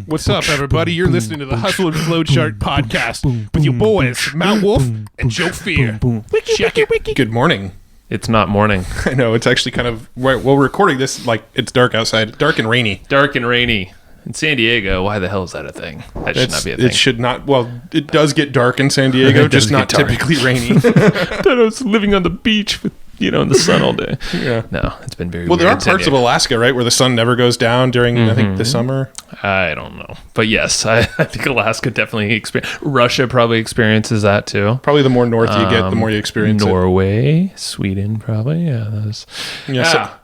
What's up, everybody? You're listening to the Hustle and Flow Chart podcast with your boys, Matt Wolf and Joe Fier. Check it. Good morning. It's not morning. I know, it's actually kind of, well, we're recording this like it's dark outside. Dark and rainy. Dark and rainy. In San Diego, why the hell is that a thing? That should not be a thing. It should not, well, it does get dark in San Diego, just not typically rainy. I thought I was living on the beach with, in the sun all day. Yeah. No, it's been very well, weird. there are parts of Alaska, right, where the sun never goes down during, I think, the summer. I don't know. But yes, I think Alaska definitely Russia probably experiences that too. Probably the more north you get, the more you experience Norway, Sweden, probably. Yeah.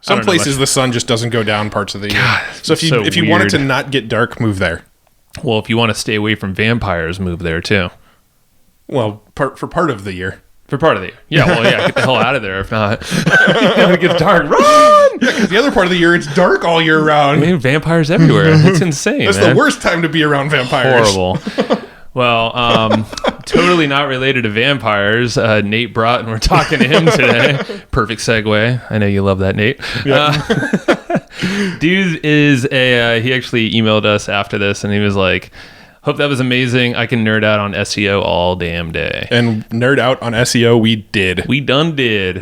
Some places the sun just doesn't go down parts of the year. So if you want it to not get dark, move there. Well, if you want to stay away from vampires, move there too. Well, for part of the year. For part of the year. Yeah, well, get the hell out of there. If not, it gets dark. Run! Yeah, because the other part of the year, it's dark all year round. I mean, vampires everywhere. It's insane. That's the worst time to be around vampires. Horrible. Well, totally not related to vampires. Nate Broughton, we're talking to him today. Perfect segue. I know you love that, Nate. Yep. Dude is he actually emailed us after this, and he was like, hope that was amazing. I can nerd out on SEO all damn day. And nerd out on SEO, we did. We done did.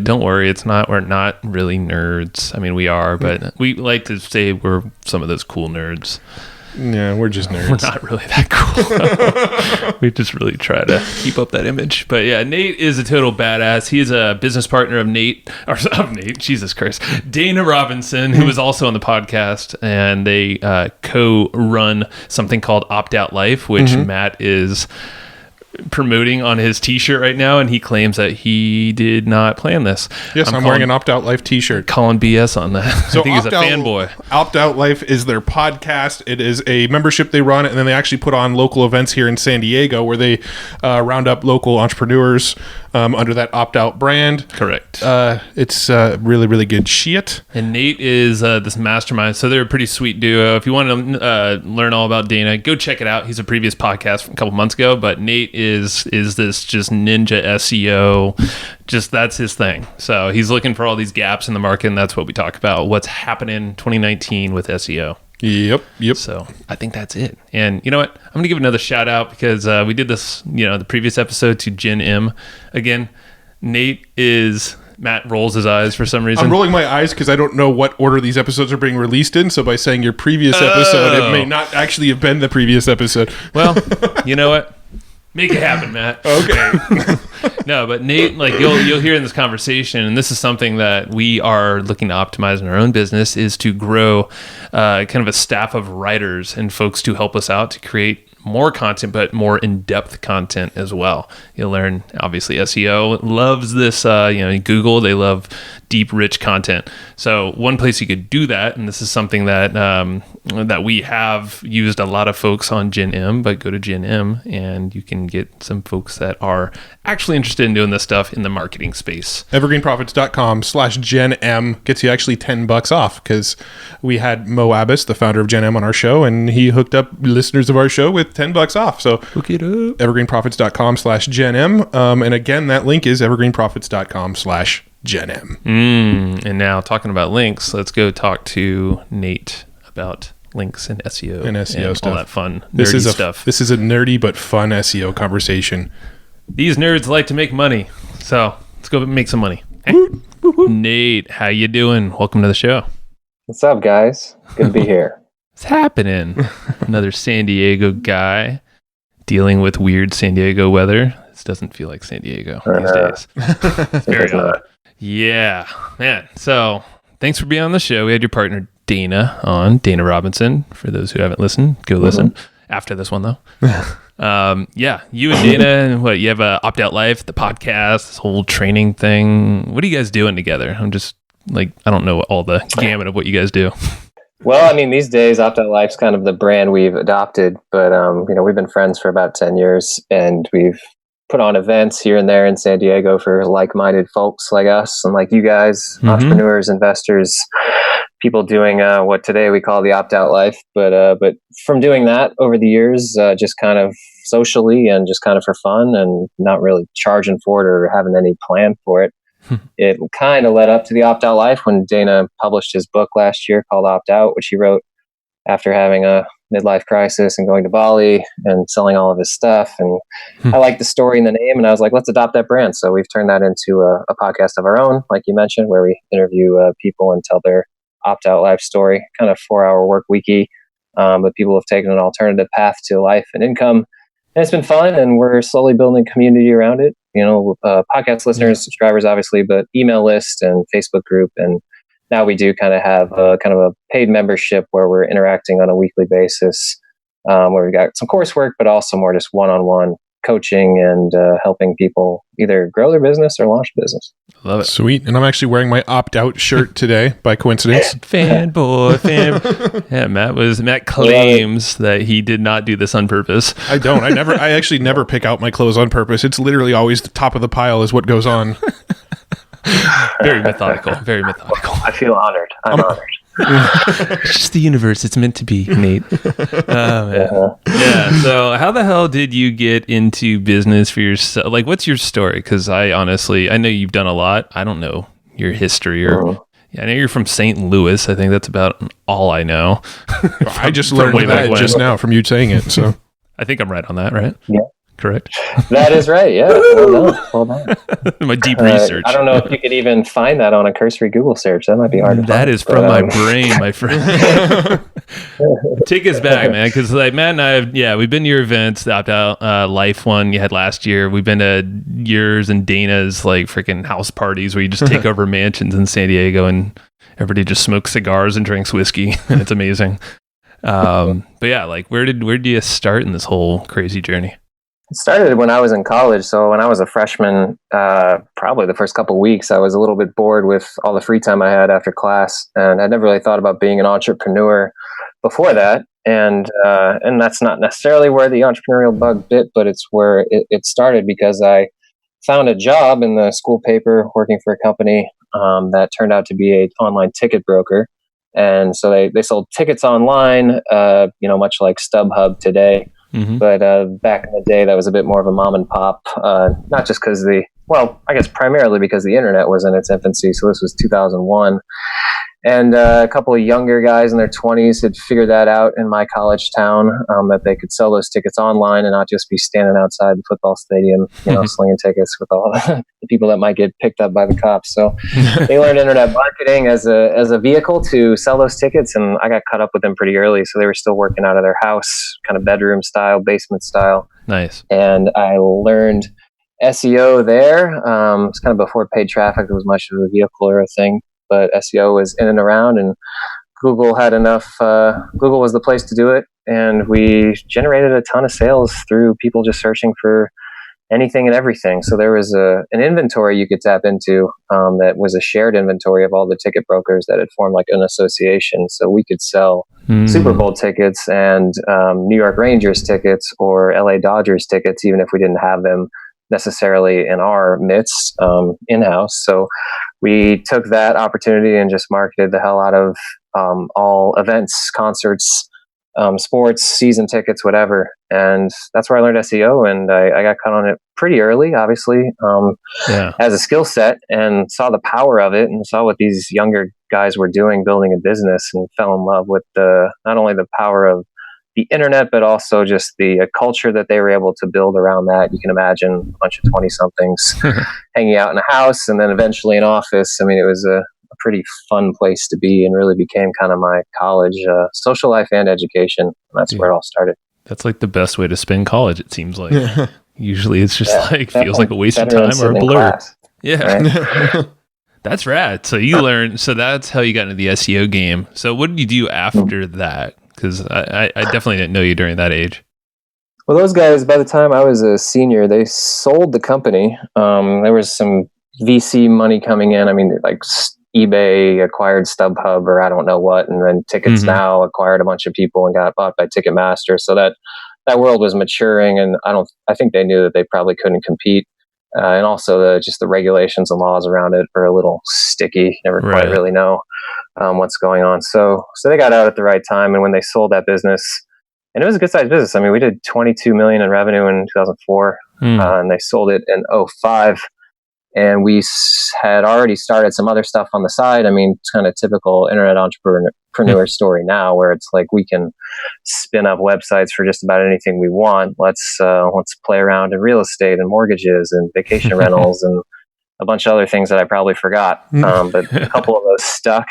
Don't worry, we're not really nerds. I mean, we are, but we like to say we're some of those cool nerds. Yeah, we're just nerds. We're not really that cool. We just really try to keep up that image. But yeah, Nate is a total badass. He's a business partner of Nate, Jesus Christ, Dana Robinson, who is also on the podcast, and they co-run something called Opt Out Life, which Matt is promoting on his t-shirt right now, and he claims that he did not plan this. Yes, I'm wearing an Opt Out Life t-shirt. Calling BS on that. So I think he's a fanboy. Opt Out Life is their podcast. It is a membership they run, and then they actually put on local events here in San Diego where they round up local entrepreneurs under that Opt Out brand. Correct. It's really, really good shit. And Nate is this mastermind, so they're a pretty sweet duo. If you want to learn all about Dana, go check it out. He's a previous podcast from a couple months ago, but Nate is this just ninja SEO, just that's his thing. So he's looking for all these gaps in the market, and that's what we talk about, what's happening in 2019 with SEO. Yep. So I think that's it. And you know what? I'm going to give another shout out because we did this, the previous episode to Jen M. Again, Matt rolls his eyes for some reason. I'm rolling my eyes because I don't know what order these episodes are being released in. So by saying your previous episode, it may not actually have been the previous episode. Well, you know what? Make it happen, Matt. Okay. No, but Nate, you'll hear in this conversation, and this is something that we are looking to optimize in our own business, is to grow kind of a staff of writers and folks to help us out to create more content, but more in-depth content as well. You'll learn, obviously, SEO loves this, Google, they love deep, rich content. So one place you could do that, and this is something that that we have used a lot of folks on Gen M, but go to Gen M and you can get some folks that are actually interested in doing this stuff in the marketing space. Evergreenprofits.com/Gen M gets you actually $10 off because we had Mo Abbas, the founder of Gen M, on our show, and he hooked up listeners of our show with $10 off. So hook it up. Evergreenprofits.com/Gen M. And again, that link is evergreenprofits.com/Gen M. And now talking about links, let's go talk to Nate about links and SEO and stuff. All that fun nerdy stuff. This is a nerdy but fun SEO conversation. These nerds like to make money, so let's go make some money. Hey. Nate, how you doing? Welcome to the show. What's up, guys? Good to be here. What's happening? Another San Diego guy dealing with weird San Diego weather. This doesn't feel like San Diego these days. It's very odd. Yeah, man. So thanks for being on the show. We had your partner Dana on, Dana Robinson. For those who haven't listened, go listen after this one though. You and Dana, you have a Opt Out Life, the podcast, this whole training thing. What are you guys doing together? I'm just I don't know all the gamut of what you guys do. Well, I mean, these days Opt Out Life's kind of the brand we've adopted, but we've been friends for about 10 years, and we've put on events here and there in San Diego for like-minded folks like us and like you guys, entrepreneurs, investors, people doing what today we call the Opt Out Life. But from doing that over the years, just kind of socially and just kind of for fun and not really charging for it or having any plan for it, it kind of led up to the Opt Out Life when Dana published his book last year called Opt Out, which he wrote after having a midlife crisis and going to Bali and selling all of his stuff. And I liked the story and the name, and I was like, let's adopt that brand. So we've turned that into a podcast of our own, like you mentioned, where we interview people and tell their opt-out life story, kind of 4-hour work weeky. But people have taken an alternative path to life and income. And it's been fun, and we're slowly building community around it. Podcast listeners, subscribers, obviously, but email list and Facebook group. And now we do kind of have a paid membership where we're interacting on a weekly basis, where we've got some coursework, but also more just one-on-one coaching and helping people either grow their business or launch a business. Love it. Sweet. And I'm actually wearing my opt-out shirt today by coincidence. Fanboy. Yeah, Matt claims that he did not do this on purpose. I don't. I actually never pick out my clothes on purpose. It's literally always the top of the pile is what goes on. Very methodical. Very methodical. I feel honored. I'm honored. It's just the universe. It's meant to be, Nate. Oh, man. Yeah. So how the hell did you get into business for yourself? Like, what's your story? Because I know you've done a lot. I don't know your history or... Yeah, I know you're from St. Louis. I think that's about all I know. I just learned that just now from you saying it. So I think I'm right on that, right? Yeah. Correct. That is right. Yeah. Well done. My deep research. I don't know if you could even find that on a cursory Google search. That might be hard to find. That is from my brain, my friend. Take us back, man. Because like Matt and I we've been to your events, the opt-out life one you had last year. We've been to yours and Dana's like freaking house parties where you just take over mansions in San Diego and everybody just smokes cigars and drinks whiskey, and it's amazing. But yeah, like where did you start in this whole crazy journey? It started when I was in college. So when I was a freshman, probably the first couple of weeks, I was a little bit bored with all the free time I had after class, and I never really thought about being an entrepreneur before that. And that's not necessarily where the entrepreneurial bug bit, but it's where it started because I found a job in the school paper working for a company that turned out to be an online ticket broker. And so they sold tickets online, much like StubHub today. Mm-hmm. But back in the day, that was a bit more of a mom and pop, not just because I guess primarily because the internet was in its infancy. So this was 2001. And a couple of younger guys in their 20s had figured that out in my college town, that they could sell those tickets online and not just be standing outside the football stadium, slinging tickets with all the people that might get picked up by the cops. So they learned internet marketing as a vehicle to sell those tickets, and I got caught up with them pretty early. So they were still working out of their house, kind of bedroom style, basement style. Nice. And I learned SEO there. It's kind of before paid traffic was much of a vehicle or a thing. But SEO was in and around, and Google had enough. Google was the place to do it, and we generated a ton of sales through people just searching for anything and everything. So there was an inventory you could tap into that was a shared inventory of all the ticket brokers that had formed like an association. So we could sell Super Bowl tickets and New York Rangers tickets or LA Dodgers tickets, even if we didn't have them necessarily in our midst in-house. So we took that opportunity and just marketed the hell out of all events, concerts, sports, season tickets, whatever. And that's where I learned SEO, and I got caught on it pretty early, obviously, as a skill set, and saw the power of it and saw what these younger guys were doing, building a business, and fell in love with not only the power of the internet, but also just the culture that they were able to build around that. You can imagine a bunch of 20-somethings hanging out in a house and then eventually an office. I mean, it was a pretty fun place to be, and really became kind of my college social life and education. And that's where it all started. That's like the best way to spend college, it seems like. Usually it's just feels like a waste of time or a blur. Class, yeah. Right? That's rad. So that's how you got into the SEO game. So what did you do after that? Because I definitely didn't know you during that age. Well, those guys, by the time I was a senior, they sold the company. There was some VC money coming in. I mean, like eBay acquired StubHub or I don't know what, and then Tickets Now acquired a bunch of people and got bought by Ticketmaster. So that world was maturing, and I think they knew that they probably couldn't compete. And also the regulations and laws around it are a little sticky. Never quite really know what's going on. So they got out at the right time. And when they sold that business, and it was a good sized business. I mean, we did $22 million in revenue in 2004, and they sold it in 2005. And we had already started some other stuff on the side. I mean, it's kind of typical internet entrepreneur story now, where it's like we can spin up websites for just about anything we want. Let's play around in real estate and mortgages and vacation rentals and a bunch of other things that I probably forgot. But a couple of those stuck.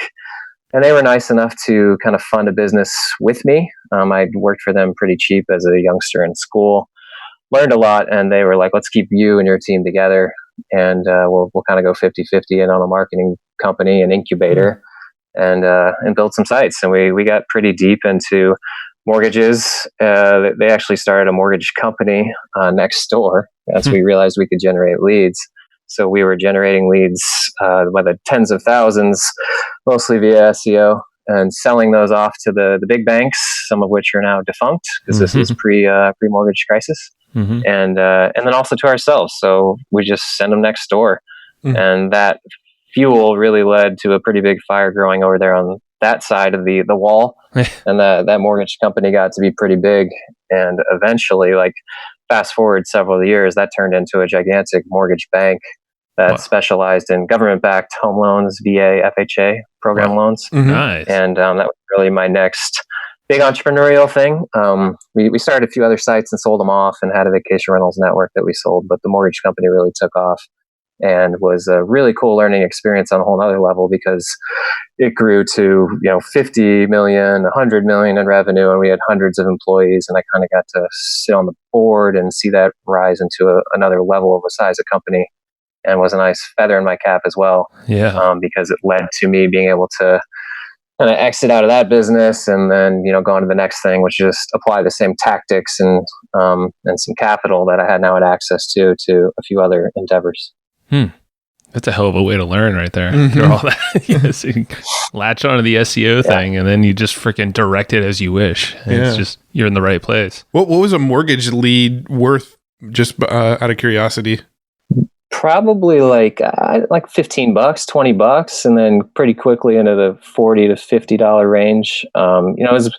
And they were nice enough to kind of fund a business with me. I'd worked for them pretty cheap as a youngster in school, learned a lot, and they were like, let's keep you and your team together. And we'll kind of go 50-50 in on a marketing company, an incubator, and build some sites. And we got pretty deep into mortgages. They actually started a mortgage company next door as we realized we could generate leads. So we were generating leads by the tens of thousands, mostly via SEO, and selling those off to the big banks, some of which are now defunct because this is pre-mortgage crisis. And then also to ourselves. So we just send them next door. And that fuel really led to a pretty big fire growing over there on that side of the wall. And that mortgage company got to be pretty big. And eventually, like fast forward several years, that turned into a gigantic mortgage bank that specialized in government-backed home loans, VA, FHA program loans. Nice. And that was really my next big entrepreneurial thing. We started a few other sites and sold them off and had a vacation rentals network that we sold, but the mortgage company really took off and was a really cool learning experience on a whole nother level because it grew to 50 million, 100 million in revenue, and we had hundreds of employees, and I kind of got to sit on the board and see that rise into another level of a size of company, and was a nice feather in my cap as well. Because it led to me being able to kind of exit out of that business and then go on to the next thing, which is just apply the same tactics and some capital that I had now had access to a few other endeavors. That's a hell of a way to learn right there. After all that, so you latch onto the SEO thing, and then you just freaking direct it as you wish. And it's just you're in the right place. What was a mortgage lead worth? Just out of curiosity. Probably like $15, $20, and then pretty quickly into the $40 to $50 range. It was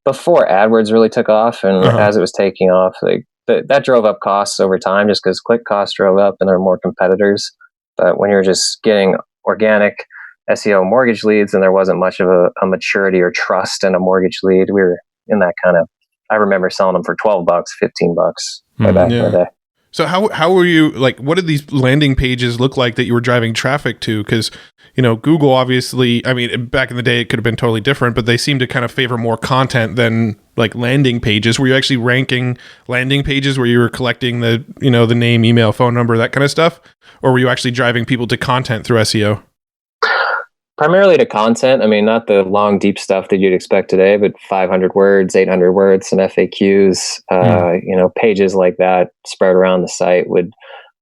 before AdWords really took off, and as it was taking off, like that drove up costs over time, just because click costs drove up and there were more competitors. But when you're just getting organic SEO mortgage leads, and there wasn't much of a maturity or trust in a mortgage lead, we were in that kind of. I remember selling them for $12, $15 way back in the day. So how were you, like, what did these landing pages look like that you were driving traffic to? Because, Google obviously, I mean, back in the day, it could have been totally different, but they seem to kind of favor more content than like landing pages. Were you actually ranking landing pages where you were collecting the, the name, email, phone number, that kind of stuff? Or were you actually driving people to content through SEO? Primarily to content. I mean, not the long, deep stuff that you'd expect today, but 500 words, 800 words, some FAQs, pages like that spread around the site would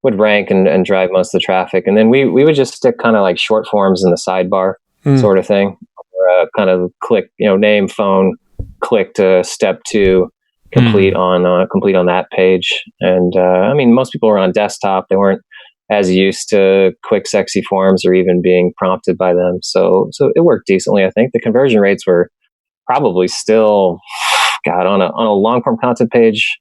rank and drive most of the traffic. And then we would just stick kind of like short forms in the sidebar sort of thing, or kind of click, name, phone, click to step 2, complete on that page. And I mean, most people were on desktop. They weren't as used to quick, sexy forms or even being prompted by them. So it worked decently. I think the conversion rates were probably still, on a long form content page,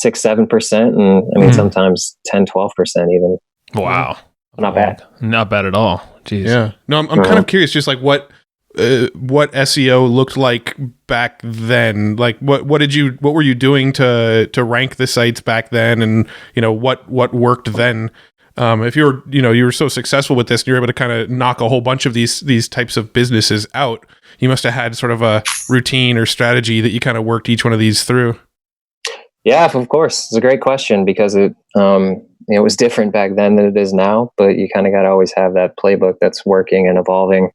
6-7%. And I mean, sometimes 10-12% even. Wow. Not bad. Not bad at all. Jeez. Yeah. No, I'm kind of curious, just like what SEO looked like back then. Like what were you doing to rank the sites back then? And, what worked then? If you were so successful with this and you're able to kind of knock a whole bunch of these types of businesses out, you must have had sort of a routine or strategy that you kind of worked each one of these through. Yeah, of course. It's a great question because it was different back then than it is now, but you kind of got to always have that playbook that's working and evolving.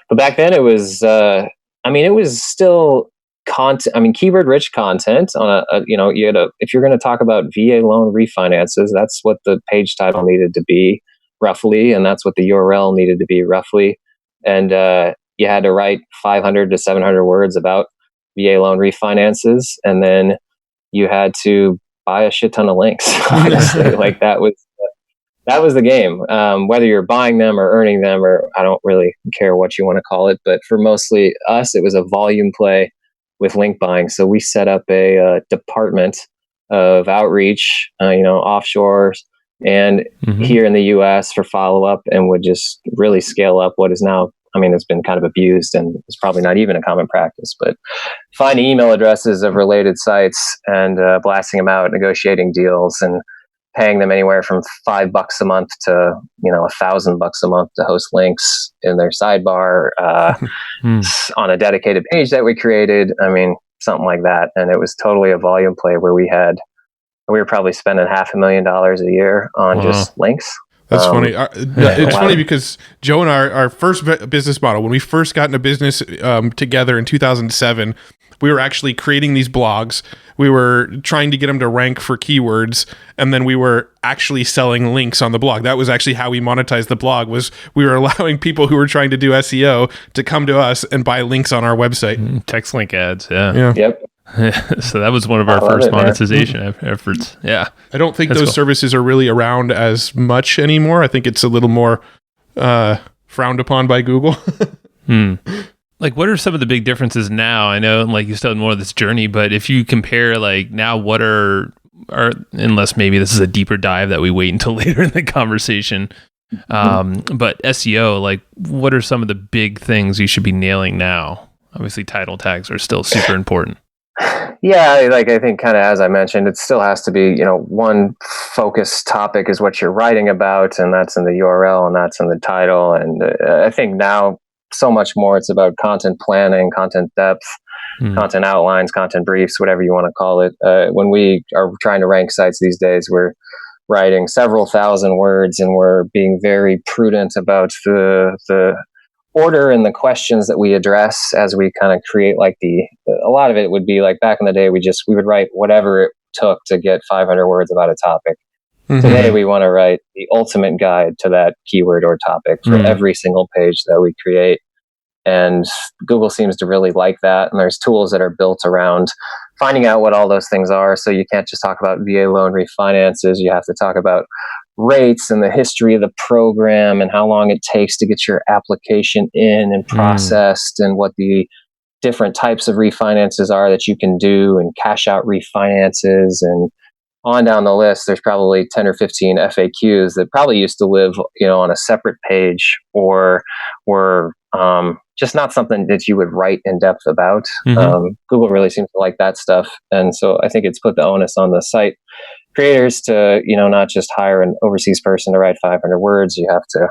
But back then it was, it was still content. I mean, keyword rich content on if you're going to talk about VA loan refinances, that's what the page title needed to be roughly. And that's what the URL needed to be roughly. And, you had to write 500 to 700 words about VA loan refinances. And then you had to buy a shit ton of links. Honestly, like that was the game. Whether you're buying them or earning them, or I don't really care what you want to call it. But for mostly us, it was a volume play with link buying. So we set up a department of outreach, offshore and here in the US for follow-up, and would just really scale up what is now, I mean, it's been kind of abused and it's probably not even a common practice, but finding email addresses of related sites and blasting them out, negotiating deals, and paying them anywhere from $5 a month to, $1,000 a month to host links in their sidebar on a dedicated page that we created. I mean, something like that. And it was totally a volume play where we were probably spending $500,000 a year on just links. That's funny. It's funny because Joe and our first business model, when we first got into business together in 2007, we were actually creating these blogs. We were trying to get them to rank for keywords, and then we were actually selling links on the blog. That was actually how we monetized the blog, was we were allowing people who were trying to do SEO to come to us and buy links on our website. Text link ads, yeah. Yep. So that was one of our first monetization efforts. Yeah. I don't think those services are really around as much anymore. I think it's a little more frowned upon by Google. Like, what are some of the big differences now? I know, like, you still have more of this journey, but if you compare, like, now, what are unless maybe this is a deeper dive that we wait until later in the conversation, but SEO, like, what are some of the big things you should be nailing now? Obviously, title tags are still super important. Yeah, like, I think kind of as I mentioned, it still has to be, one focus topic is what you're writing about, and that's in the URL and that's in the title. And I think now so much more it's about content planning, content depth, content outlines, content briefs, whatever you want to call it. When we are trying to rank sites these days, we're writing several thousand words, and we're being very prudent about the order and the questions that we address as we kind of create, like, a lot of it would be like back in the day, we would write whatever it took to get 500 words about a topic. Today we want to write the ultimate guide to that keyword or topic for every single page that we create. And Google seems to really like that. And there's tools that are built around finding out what all those things are. So you can't just talk about VA loan refinances. You have to talk about rates and the history of the program and how long it takes to get your application in and processed, and what the different types of refinances are that you can do, and cash out refinances, and on down the list. There's probably 10 or 15 FAQs that probably used to live, on a separate page, or were just not something that you would write in depth about. Google really seems to like that stuff. And so I think it's put the onus on the site creators to, not just hire an overseas person to write 500 words. You have to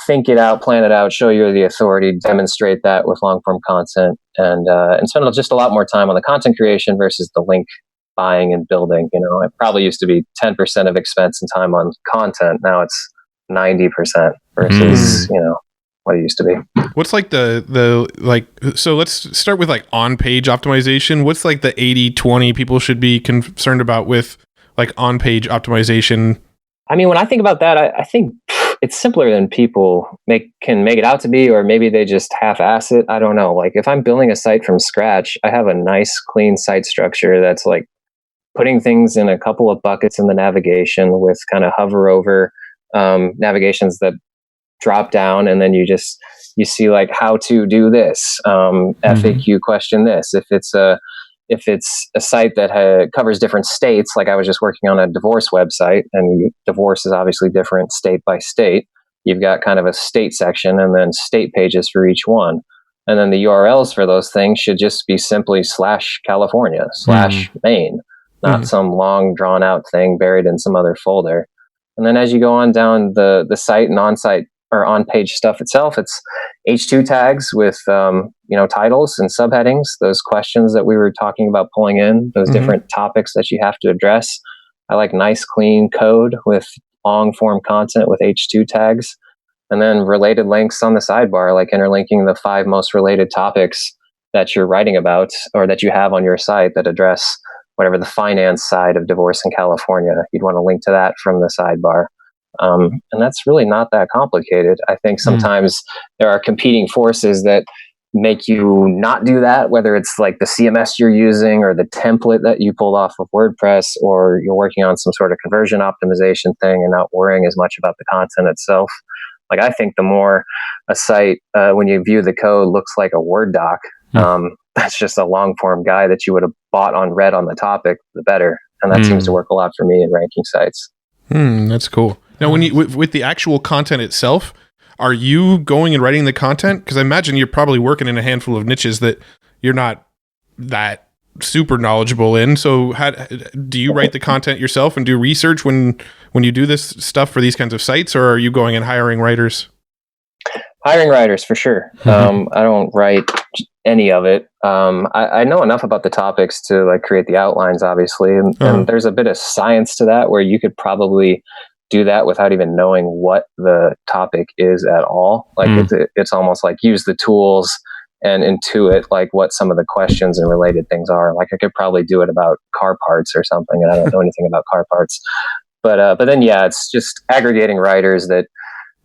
think it out, plan it out, show you're the authority, demonstrate that with long form content, and spend just a lot more time on the content creation versus the link buying and building. It probably used to be 10% of expense and time on content. Now it's 90% versus, what it used to be. What's like so let's start with like on-page optimization. What's like the 80-20 people should be concerned about with like on-page optimization? I mean, when I think about that, I think it's simpler than people can make it out to be, or maybe they just half-ass it. I don't know. Like, if I'm building a site from scratch, I have a nice, clean site structure that's like putting things in a couple of buckets in the navigation with kind of hover over navigations that drop down, and then you see like how to do this, FAQ question this. If it's a site that covers different states, like I was just working on a divorce website, and divorce is obviously different state by state. You've got kind of a state section and then state pages for each one. And then the URLs for those things should just be simply /California, /Maine, not some long drawn out thing buried in some other folder. And then as you go on down the site and on-site or on-page stuff itself, it's H2 tags with titles and subheadings, those questions that we were talking about pulling in, those different topics that you have to address. I like nice, clean code with long-form content with H2 tags, and then related links on the sidebar, like interlinking the 5 most related topics that you're writing about or that you have on your site that address whatever the finance side of divorce in California. You'd want to link to that from the sidebar. And that's really not that complicated. I think sometimes there are competing forces that make you not do that, whether it's like the CMS you're using or the template that you pulled off of WordPress, or you're working on some sort of conversion optimization thing and not worrying as much about the content itself. Like, I think the more a site, when you view the code, looks like a Word doc, that's just a long form guide that you would have bought on Reddit on the topic, the better. And that seems to work a lot for me in ranking sites. That's cool. Now, when you with the actual content itself, are you going and writing the content? Because I imagine you're probably working in a handful of niches that you're not that super knowledgeable in. So, how do you write the content yourself and do research when you do this stuff for these kinds of sites, or are you going and hiring writers? Hiring writers for sure. I don't write any of it. I know enough about the topics to like create the outlines, obviously, and there's a bit of science to that where you could probably do that without even knowing what the topic is at all. Like it's almost like use the tools and intuit like what some of the questions and related things are. Like I could probably do it about car parts or something, and I don't know anything about car parts. But then it's just aggregating writers that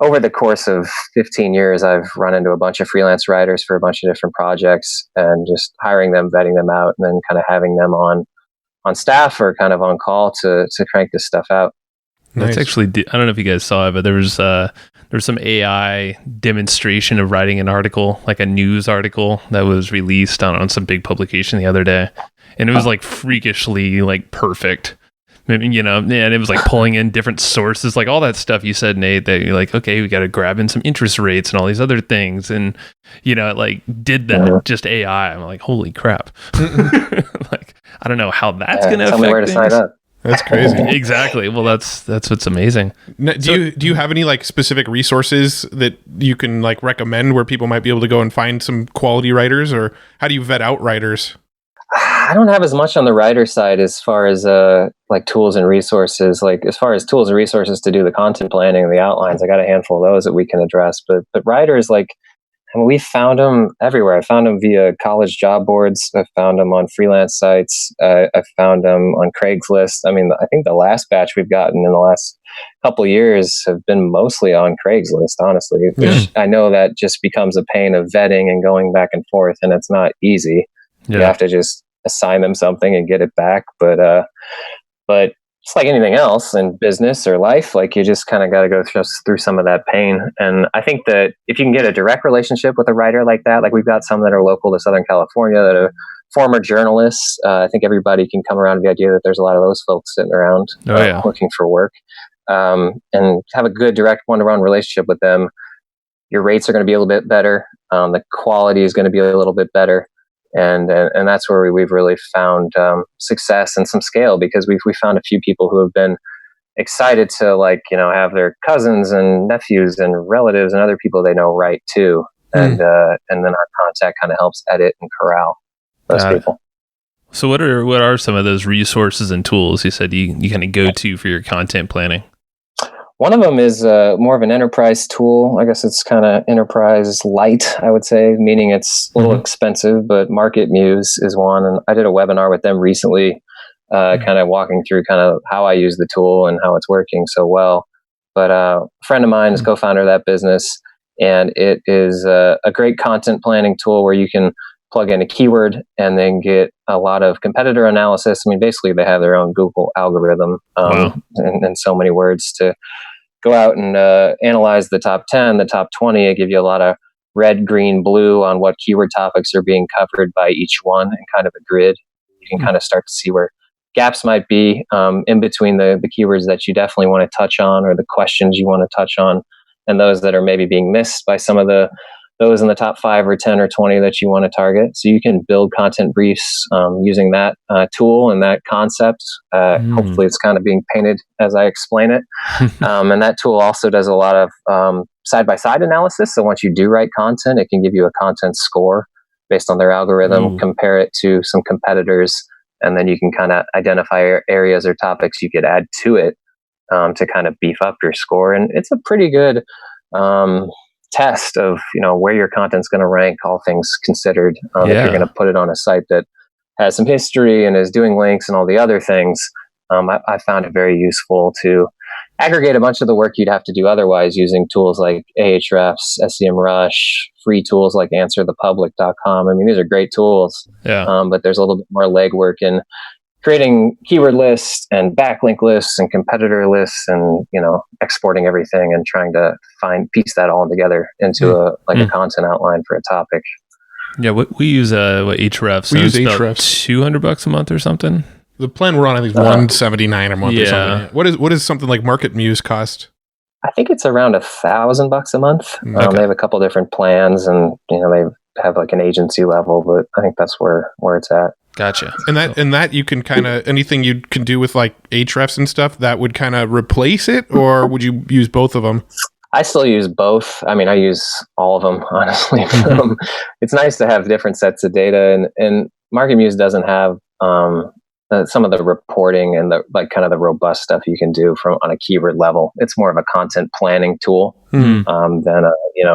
over the course of 15 years, I've run into a bunch of freelance writers for a bunch of different projects and just hiring them, vetting them out, and then kind of having them on staff or kind of on call to crank this stuff out. Nice. That's actually, I don't know if you guys saw it, but there was some AI demonstration of writing an article, like a news article that was released on some big publication the other day. And it was like freakishly like perfect. You know, and it was like pulling in different sources, like all that stuff you said, Nate, that you're like, okay, we got to grab in some interest rates and all these other things. And, you know, it like did that just AI. I'm like, holy crap. Like, I don't know how that's going to affect tell me where to sign up. That's crazy. Exactly. Well, that's what's amazing. Now, do you have any like specific resources that you can like recommend where people might be able to go and find some quality writers, or how do you vet out writers? I don't have as much on the writer side as far as like tools and resources. Like as far as tools and resources to do the content planning and the outlines, I got a handful of those that we can address. But writers, like, I mean, we found them everywhere. I found them via college job boards. I found them on freelance sites. I found them on Craigslist. I mean, I think the last batch we've gotten in the last couple of years have been mostly on Craigslist, honestly. Which I know that just becomes a pain of vetting and going back and forth, and it's not easy. You have to just assign them something and get it back. But it's like anything else in business or life, like you just kind of got to go through some of that pain. And I think that if you can get a direct relationship with a writer like that, like we've got some that are local to Southern California that are former journalists. I think everybody can come around to the idea that there's a lot of those folks sitting around looking for work, and have a good direct one-to-one relationship with them. Your rates are going to be a little bit better. The quality is going to be a little bit better. And that's where we've really found success and some scale, because we found a few people who have been excited to, like, you know, have their cousins and nephews and relatives and other people they know write too, and then our contact kind of helps edit and corral those people. So what are some of those resources and tools you said you kind of go to for your content planning? One of them is more of an enterprise tool. I guess it's kind of enterprise light, I would say, meaning it's a little expensive, but Market Muse is one. And I did a webinar with them recently, kind of walking through kind of how I use the tool and how it's working so well. But a friend of mine is co-founder of that business, and it is a great content planning tool where you can plug in a keyword and then get a lot of competitor analysis. I mean, basically they have their own Google algorithm and so many words to go out and analyze the top 10, the top 20. It give you a lot of red, green, blue on what keyword topics are being covered by each one, and kind of a grid. You can kind of start to see where gaps might be in between the keywords that you definitely want to touch on, or the questions you want to touch on, and those that are maybe being missed by some of those in the top 5 or 10 or 20 that you want to target. So you can build content briefs using that tool and that concept. Hopefully it's kind of being painted as I explain it. And that tool also does a lot of side-by-side analysis. So once you do write content, it can give you a content score based on their algorithm, compare it to some competitors, and then you can kind of identify areas or topics you could add to it to kind of beef up your score. And it's a pretty good test of, you know, where your content's going to rank, all things considered. If you're going to put it on a site that has some history and is doing links and all the other things, I found it very useful to aggregate a bunch of the work you'd have to do otherwise using tools like Ahrefs, SEMrush, free tools like answerthepublic.com. I mean, these are great tools, but there's a little bit more legwork in creating keyword lists and backlink lists and competitor lists, and, you know, exporting everything and trying to piece that all together into a content outline for a topic. Yeah, we use Ahrefs. We use Ahrefs. Ahrefs. $200 a month or something. the plan we're on, I think, is $179 a month or something. What is something like Market Muse cost? I think it's around $1,000 a month. Okay. They have a couple different plans, and they have like an agency level, but I think that's where it's at. Gotcha. And that you can kind of, anything you can do with like Ahrefs and stuff, that would kind of replace it, or would you use both of them? I still use both. I mean, I use all of them, honestly. It's nice to have different sets of data, and Market Muse doesn't have some of the reporting and the like kind of the robust stuff you can do on a keyword level. It's more of a content planning tool than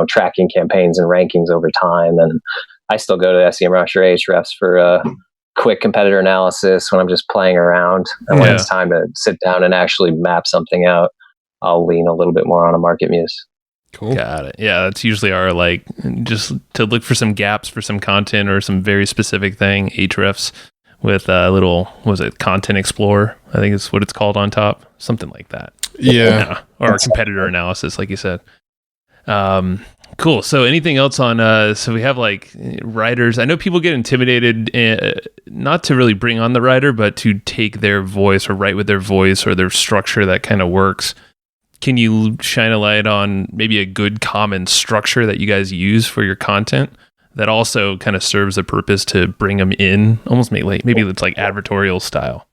tracking campaigns and rankings over time. And I still go to SEMrush or Ahrefs for quick competitor analysis when I'm just playing around. And when it's time to sit down and actually map something out, I'll lean a little bit more on a Market Muse. Cool. Got it. Yeah, that's usually our just to look for some gaps for some content or some very specific thing. Ahrefs with a little, Content Explorer, I think is what it's called on top. Something like that. Yeah. Or competitor analysis, like you said. Cool. So anything else on, so we have like writers. I know people get intimidated, not to really bring on the writer, but to take their voice or write with their voice or their structure that kind of works. Can you shine a light on maybe a good common structure that you guys use for your content that also kind of serves a purpose to bring them in, almost maybe it's like advertorial style?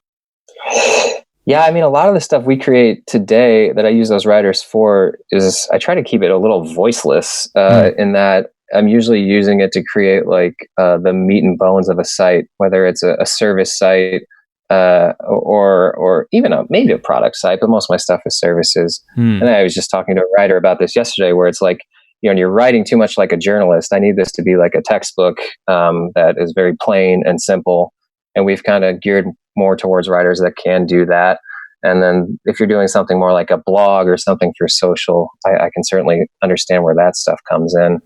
Yeah, I mean, a lot of the stuff we create today that I use those writers for is I try to keep it a little voiceless in that I'm usually using it to create like the meat and bones of a site, whether it's a service site or even maybe a product site, but most of my stuff is services. And I was just talking to a writer about this yesterday, where it's like, you're writing too much like a journalist. I need this to be like a textbook that is very plain and simple. And we've kind of geared more towards writers that can do that. And then if you're doing something more like a blog or something for social, I can certainly understand where that stuff comes in,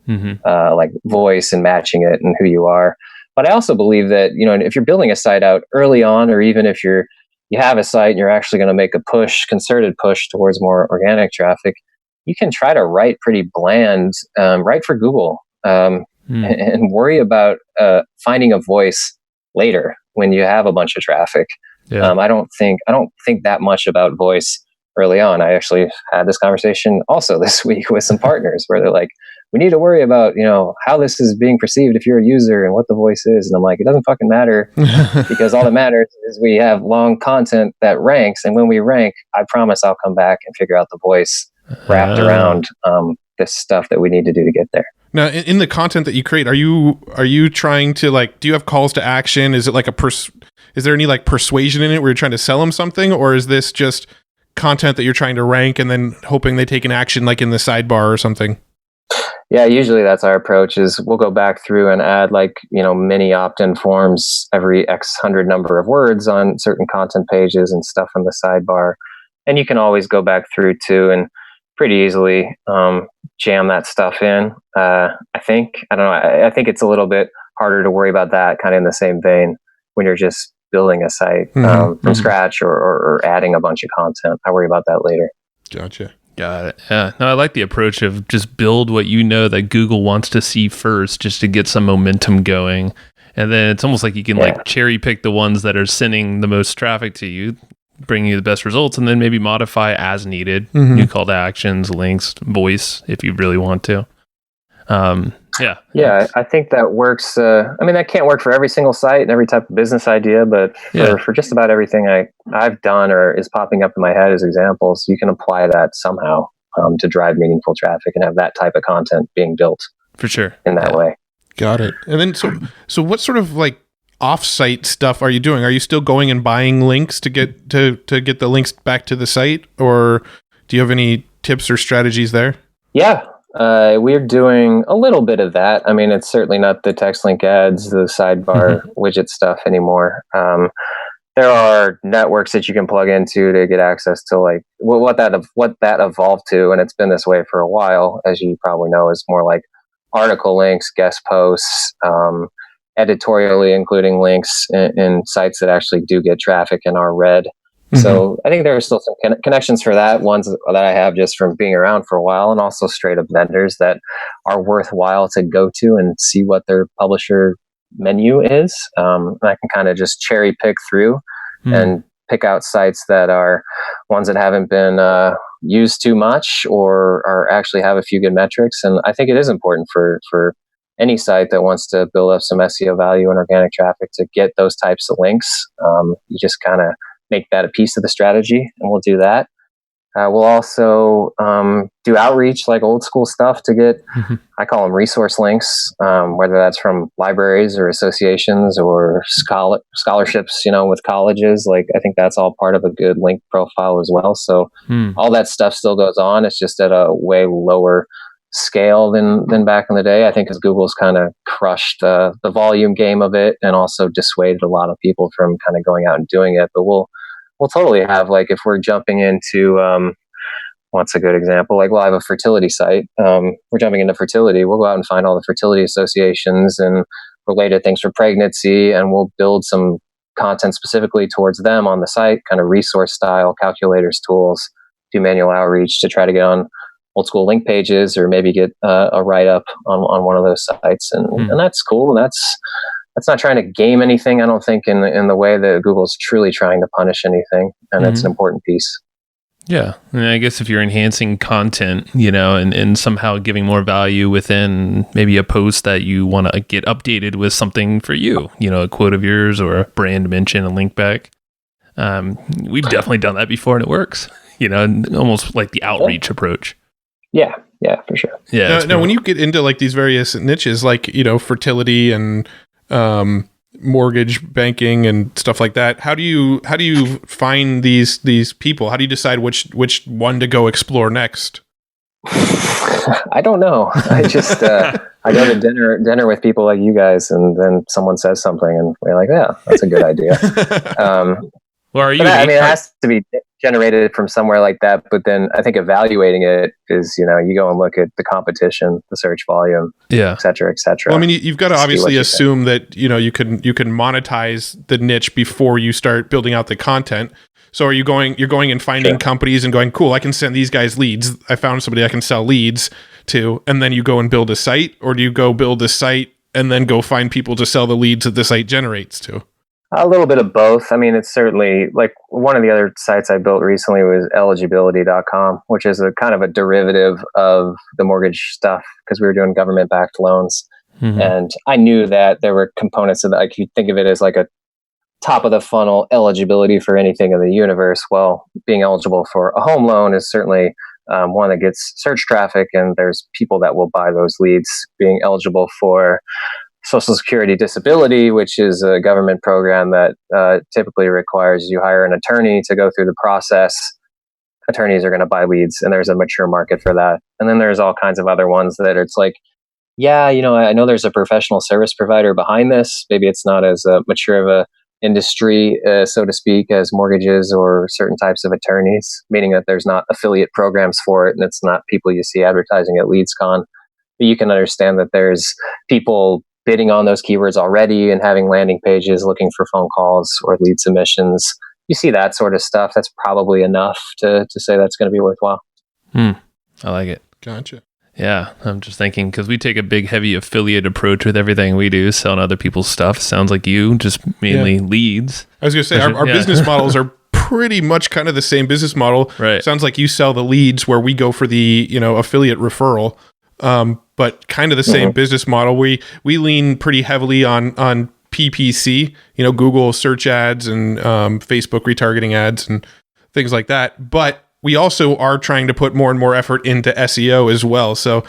like voice and matching it and who you are. But I also believe that, if you're building a site out early on, or even if you have a site and you're actually going to make a concerted push towards more organic traffic, you can try to write pretty bland, write for Google, and worry about finding a voice later when you have a bunch of traffic. Yeah. I don't think that much about voice early on. I actually had this conversation also this week with some partners where they're like, we need to worry about, how this is being perceived if you're a user and what the voice is. And I'm like, it doesn't fucking matter because all that matters is we have long content that ranks. And when we rank, I promise I'll come back and figure out the voice wrapped around this stuff that we need to do to get there. Now, in the content that you create, are you trying to do you have calls to action? Is it like is there any like persuasion in it where you're trying to sell them something, or is this just content that you're trying to rank and then hoping they take an action like in the sidebar or something? Yeah, usually that's our approach. Is we'll go back through and add mini opt-in forms every X hundred number of words on certain content pages and stuff in the sidebar, and you can always go back through too and pretty easily jam that stuff in. I think it's a little bit harder to worry about that kind of in the same vein when you're just building a site from scratch or adding a bunch of content. I worry about that later. Gotcha. Got it. Yeah. No, I like the approach of just build what that Google wants to see first, just to get some momentum going. And then it's almost like you can cherry pick the ones that are sending the most traffic to you, bringing you the best results, and then maybe modify as needed. New call to actions, links, voice, if you really want to. Yeah, I think that works. That can't work for every single site and every type of business idea, but for just about everything I've done or is popping up in my head as examples, you can apply that somehow to drive meaningful traffic and have that type of content being built for sure in that way. Got it. And then so what sort of off-site stuff are you doing? Are you still going and buying links to get the links back to the site, or do you have any tips or strategies there? Yeah. We're doing a little bit of that. I mean, it's certainly not the text link ads, the sidebar widget stuff anymore. There are networks that you can plug into to get access to what that evolved to, and it's been this way for a while, as you probably know, is more like article links, guest posts, editorially including links in sites that actually do get traffic and are read. So I think there are still some connections for that, ones that I have just from being around for a while, and also straight up vendors that are worthwhile to go to and see what their publisher menu is. And I can kind of just cherry pick through and pick out sites that are ones that haven't been used too much or are actually have a few good metrics. And I think it is important for any site that wants to build up some SEO value and organic traffic to get those types of links. You just kind of make that a piece of the strategy, and we'll do that. We'll also do outreach, like old school stuff, to get, I call them resource links, whether that's from libraries or associations or scholarships, with colleges. Like, I think that's all part of a good link profile as well. So all that stuff still goes on. It's just at a way lower scale than back in the day. I think because Google's kind of crushed the volume game of it and also dissuaded a lot of people from kind of going out and doing it. But we'll totally have, like, if we're jumping into, what's a good example? Like, we'll have a fertility site. We're jumping into fertility. We'll go out and find all the fertility associations and related things for pregnancy, and we'll build some content specifically towards them on the site, kind of resource style, calculators, tools, do manual outreach to try to get on old school link pages, or maybe get a write up on one of those sites. And that's cool. That's not trying to game anything, I don't think, in the way that Google's truly trying to punish anything. And it's an important piece. Yeah. And I guess if you're enhancing content, and somehow giving more value within maybe a post that you want to get updated with something for you, a quote of yours or a brand mention, a link back. We've definitely done that before, and it works, almost like the outreach approach. Yeah, for sure. Yeah. Now, when you get into like these various niches, like, fertility and mortgage banking and stuff like that, how do you find these people? How do you decide which one to go explore next? I don't know. I just I go to dinner with people like you guys, and then someone says something, and we're like, yeah, that's a good idea. Well, are you? It has to be generated from somewhere like that. But then I think evaluating it is, you go and look at the competition, the search volume, et cetera, et cetera. Well, I mean, you've got to obviously assume that, you can monetize the niche before you start building out the content. So you're going and finding companies and going, cool, I can send these guys leads. I found somebody I can sell leads to. And then you go and build a site, or do you go build a site and then go find people to sell the leads that the site generates to? A little bit of both. I mean, it's certainly, like, one of the other sites I built recently was eligibility.com, which is a kind of a derivative of the mortgage stuff, because we were doing government-backed loans. And I knew that there were components of that. Like, you think of it as like a top of the funnel eligibility for anything in the universe. Well, being eligible for a home loan is certainly one that gets search traffic, and there's people that will buy those leads. Being eligible for Social Security disability, which is a government program that typically requires you hire an attorney to go through the process. Attorneys are going to buy leads, and there's a mature market for that. And then there's all kinds of other ones that it's like, yeah, I know there's a professional service provider behind this. Maybe it's not as mature of a industry, so to speak, as mortgages or certain types of attorneys, meaning that there's not affiliate programs for it, and it's not people you see advertising at LeadsCon. But you can understand that there's people bidding on those keywords already and having landing pages looking for phone calls or lead submissions. You see that sort of stuff. That's probably enough to say that's going to be worthwhile. I like it. Gotcha. Yeah, I'm just thinking, because we take a big, heavy affiliate approach with everything we do, selling other people's stuff. Sounds like you, just mainly leads. I was going to say, our business models are pretty much kind of the same business model. Right. Sounds like you sell the leads, where we go for the affiliate referral. But kind of the same business model. We lean pretty heavily on PPC, Google search ads and Facebook retargeting ads and things like that. But we also are trying to put more and more effort into SEO as well. So,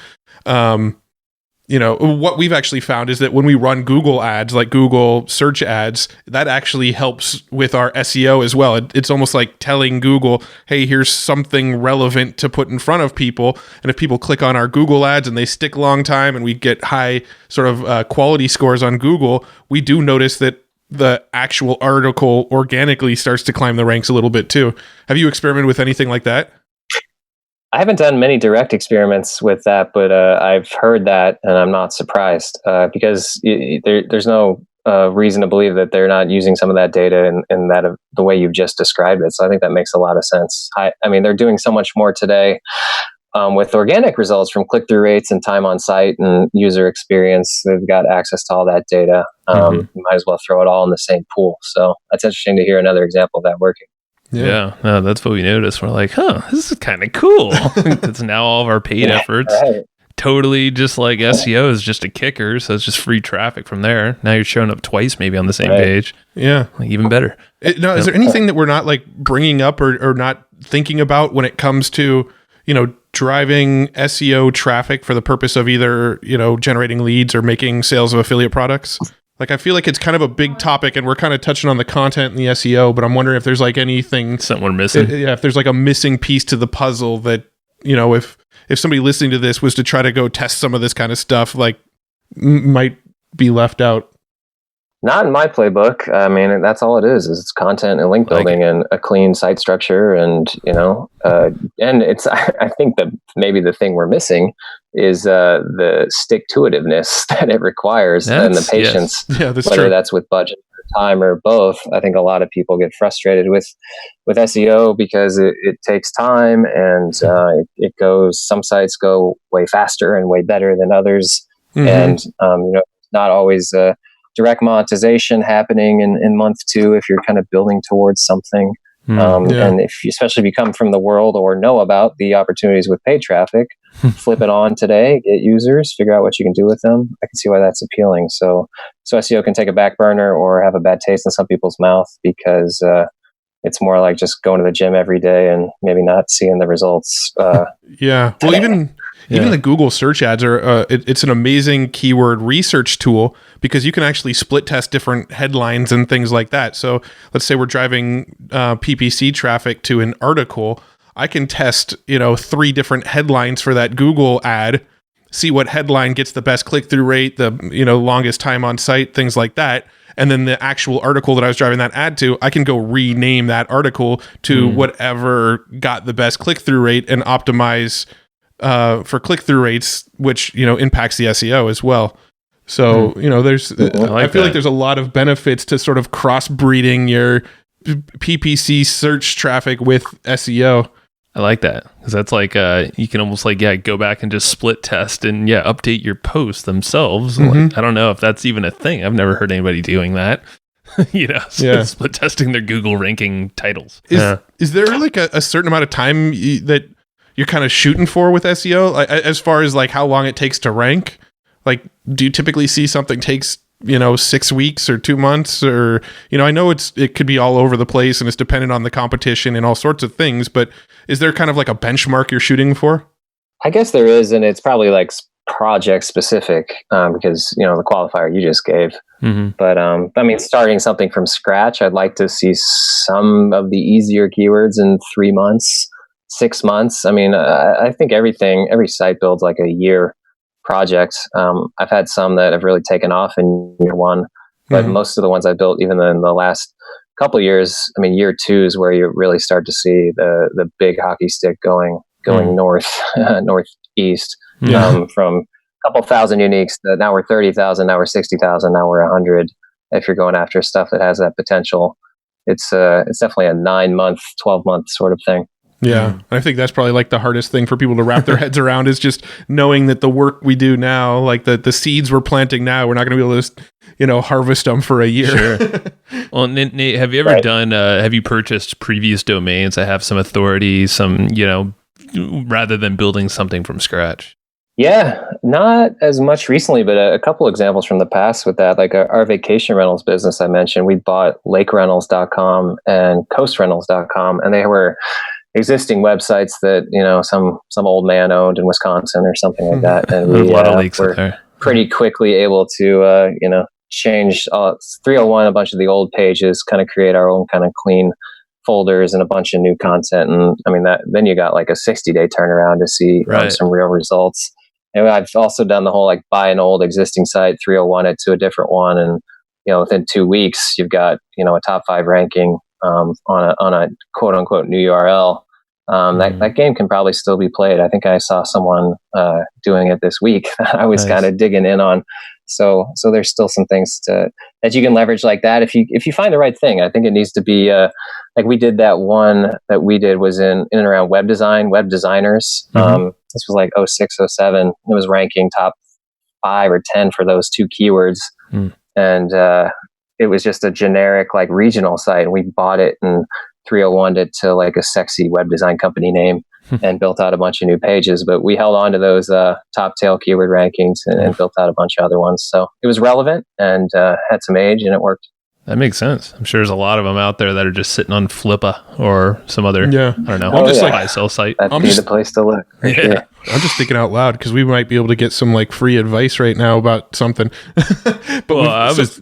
what we've actually found is that when we run Google ads, like Google search ads, that actually helps with our SEO as well. It's almost like telling Google, hey, here's something relevant to put in front of people. And if people click on our Google ads and they stick a long time and we get high sort of quality scores on Google, we do notice that the actual article organically starts to climb the ranks a little bit too. Have you experimented with anything like that? I haven't done many direct experiments with that, but I've heard that, and I'm not surprised because there's no reason to believe that they're not using some of that data in that the way you've just described it. So I think that makes a lot of sense. I mean, they're doing so much more today with organic results from click-through rates and time on site and user experience. They've got access to all that data. You might as well throw it all in the same pool. So that's interesting to hear another example of that working. Yeah, no, that's what we noticed. We're like, this is kind of cool. Because now all of our paid efforts, totally just like SEO is just a kicker. So it's just free traffic from there. Now you're showing up twice maybe on the same page. Yeah. Like, even better. Is there anything that we're not like bringing up or not thinking about when it comes to, driving SEO traffic for the purpose of either, generating leads or making sales of affiliate products? Like, I feel like it's kind of a big topic and we're kind of touching on the content and the SEO, but I'm wondering if there's like anything. Something we're missing. If there's like a missing piece to the puzzle that, if somebody listening to this was to try to go test some of this kind of stuff, like might be left out. Not in my playbook. I mean, that's all it is it's content and link building and a clean site structure. And, and it's, I think that maybe the thing we're missing is the stick-to-itiveness that it requires and the patience, that's whether true. that's with budget or time or both. I think a lot of people get frustrated with SEO because it takes time and it goes, some sites go way faster and way better than others. And, not always direct monetization happening in month 2 if you're kind of building towards something. And if you, especially if you come from the world or know about the opportunities with paid traffic, flip it on today, get users, figure out what you can do with them. I can see why that's appealing. So SEO can take a back burner or have a bad taste in some people's mouth because it's more like just going to the gym every day and maybe not seeing the results. Well, even the Google search ads are, it's an amazing keyword research tool because you can actually split test different headlines and things like that. So let's say we're driving PPC traffic to an article. I can test, 3 different headlines for that Google ad, see what headline gets the best click-through rate, the, longest time on site, things like that. And then the actual article that I was driving that ad to, I can go rename that article to whatever got the best click-through rate and optimize for click-through rates, which, impacts the SEO as well. So, there's, I feel like there's a lot of benefits to sort of cross-breeding your PPC search traffic with SEO. I like that because that's like you can almost like go back and just split test and update your posts themselves. Like, I don't know if that's even a thing. I've never heard anybody doing that. Split testing their Google ranking titles. Is there like a certain amount of time that you're kind of shooting for with SEO, as far as like how long it takes to rank? Like, do you typically see something takes 6 weeks or 2 months, or I know it could be all over the place and it's dependent on the competition and all sorts of things, but is there kind of like a benchmark you're shooting for? I guess there is, and it's probably like project specific because the qualifier you just gave. But I mean, starting something from scratch, I'd like to see some of the easier keywords in 3 months, 6 months. I mean, I think every site builds like a year project. I've had some that have really taken off in year 1, but most of the ones I built, even in the last couple of years, I mean, year 2 is where you really start to see the big hockey stick going northeast from a couple thousand uniques. Now we're 30,000, now we're 60,000, now we're 100. If you're going after stuff that has that potential, it's definitely a 9-month, 12-month sort of thing. Yeah. I think that's probably like the hardest thing for people to wrap their heads around is just knowing that the work we do now, like the seeds we're planting now, we're not going to be able to, harvest them for a year. Sure. Well, Nate, have you ever done, have you purchased previous domains that have some authority, some, rather than building something from scratch? Yeah, not as much recently, but a couple examples from the past with that. Like our vacation rentals business I mentioned, we bought lakerentals.com and coastrentals.com, and they were existing websites that some old man owned in Wisconsin or something like that, and we were pretty quickly able to change 301 a bunch of the old pages, kind of create our own kind of clean folders and a bunch of new content. And I mean that then you got like a 60-day turnaround to see some real results. And I've also done the whole like buy an old existing site, 301 it to a different one, and within 2 weeks you've got a top 5 ranking on a quote unquote new URL. That game can probably still be played. I think I saw someone doing it this week. I was kind of digging in on So there's still some things that you can leverage like that if you find the right thing. I think it needs to be like we did that one that we did was in and around web design, web designers. This was like 06, 07. It was ranking top 5 or 10 for those 2 keywords. And it was just a generic like regional site. And we bought it and 301'd it to like a sexy web design company name and built out a bunch of new pages. But we held on to those top tail keyword rankings and built out a bunch of other ones. So it was relevant and had some age, and it worked. That makes sense. I'm sure there's a lot of them out there that are just sitting on Flippa or some other, I don't know, buy sell site. That'd be the place to look. Sure. I'm just thinking out loud because we might be able to get some like free advice right now about something. But go ahead. I was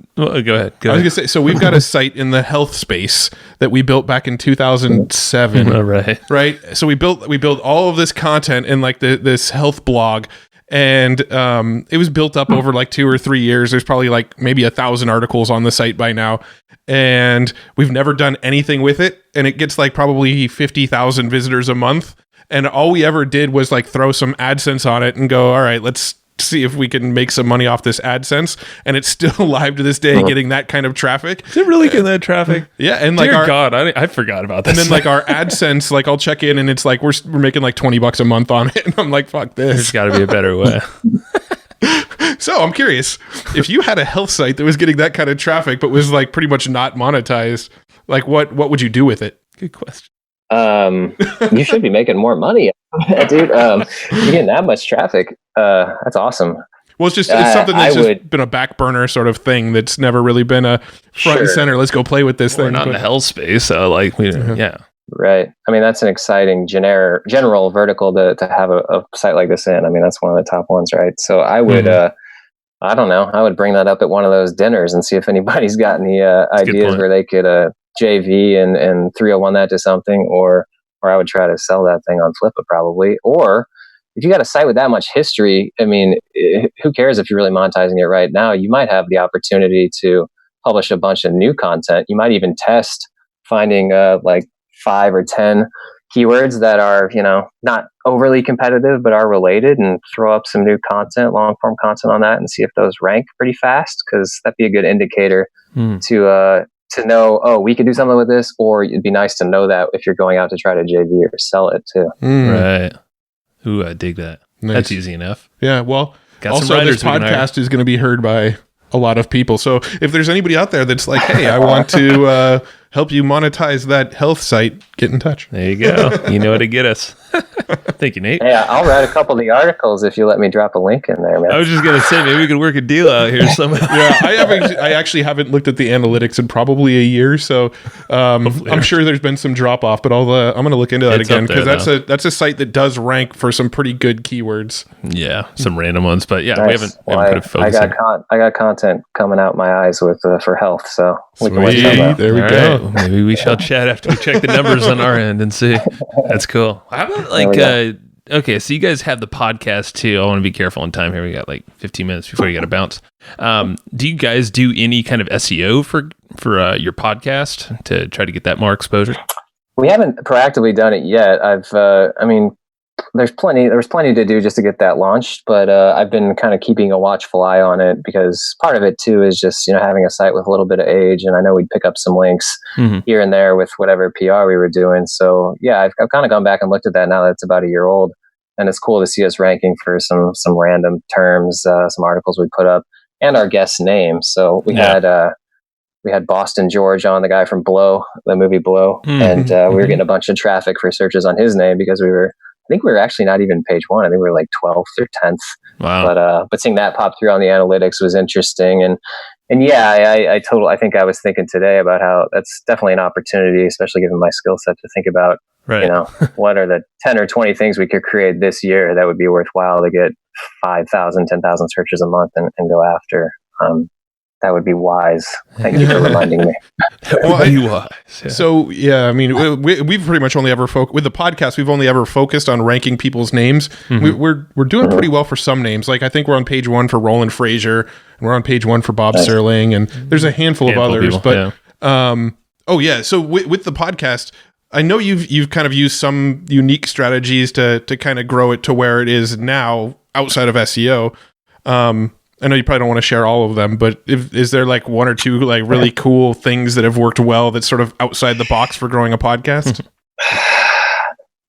gonna say, so we've got a site in the health space that we built back in 2007. Right. So we built all of this content in like this health blog. And it was built up over like 2 or 3 years. There's probably like maybe 1,000 articles on the site by now. And we've never done anything with it. And it gets like probably 50,000 visitors a month. And all we ever did was like throw some AdSense on it and go, all right, let's see if we can make some money off this AdSense. And it's still live to this day, getting that kind of traffic. Is it really getting that traffic? Yeah. And like, Dear God, I forgot about this. And then like our AdSense, like I'll check in and it's like, we're making like $20 a month on it. And I'm like, fuck this. There's got to be a better way. So I'm curious, if you had a health site that was getting that kind of traffic, but was like pretty much not monetized, like what would you do with it? Good question. You should be making more money, dude. You're getting that much traffic. That's awesome. Well, it's something that's just been a back burner sort of thing that's never really been a front and center. Let's go play with this thing. We're not in the health space, so like, yeah. Right. I mean, that's an exciting general vertical to have a site like this in. I mean, that's one of the top ones, right? So I would, I don't know, I would bring that up at one of those dinners and see if anybody's got any ideas where they could JV and 301 that to something, or I would try to sell that thing on Flippa probably. Or if you got a site with that much history, I mean, who cares if you're really monetizing it right now? You might have the opportunity to publish a bunch of new content. You might even test finding like 5 or 10 keywords that are, not overly competitive, but are related, and throw up some new content, long form content on that, and see if those rank pretty fast. Cause that'd be a good indicator to know, oh, we could do something with this, or it'd be nice to know that if you're going out to try to JV or sell it too. Right. Ooh, I dig that. Nice. That's easy enough. Yeah. Well, also this podcast is going to be heard by a lot of people. So if there's anybody out there that's like, hey, I want to help you monetize that health site, get in touch. There you go. You know how to get us. Thank you, Nate. Yeah, I'll write a couple of the articles if you let me drop a link in there, man. I was just going to say, maybe we could work a deal out here somehow. Yeah, I actually haven't looked at the analytics in probably a year, so I'm sure there's been some drop off, but I'm going to look into that again, because that's a site that does rank for some pretty good keywords. Yeah, some random ones, but yeah, nice. we haven't put a focus. I got content coming out my eyes with for health, so we can watch that. There we go. Right. Maybe we shall chat after we check the numbers on our end and see. That's cool. How about okay, so you guys have the podcast too. I want to be careful on time here. We got like 15 minutes before you got to bounce. Do you guys do any kind of SEO for your podcast to try to get that more exposure? We haven't proactively done it yet. There was plenty to do just to get that launched, but I've been kind of keeping a watchful eye on it, because part of it too is just, having a site with a little bit of age, and I know we'd pick up some links here and there with whatever PR we were doing. So yeah, I've kind of gone back and looked at that now that it's about a year old, and it's cool to see us ranking for some random terms, some articles we put up, and our guest name. So we had Boston George on, the guy from Blow, the movie Blow, and we were getting a bunch of traffic for searches on his name, because I think we were actually not even page 1. I think we were like 12th or 10th. Wow. But seeing that pop through on the analytics was interesting. And yeah, I think I was thinking today about how that's definitely an opportunity, especially given my skill set, to think about, what are the 10 or 20 things we could create this year that would be worthwhile to get 5,000, 10,000 searches a month and go after. That would be wise. Thank you for reminding me. Yeah. So yeah, I mean, we've pretty much only ever with the podcast, we've only ever focused on ranking people's names. We're doing pretty well for some names. Like I think we're on page 1 for Roland Frazier, and we're on page 1 for Bob Serling, and there's a handful of others. But so with the podcast, I know you've kind of used some unique strategies to kind of grow it to where it is now outside of SEO. I know you probably don't want to share all of them, but is there like one or two like really cool things that have worked well that's sort of outside the box for growing a podcast?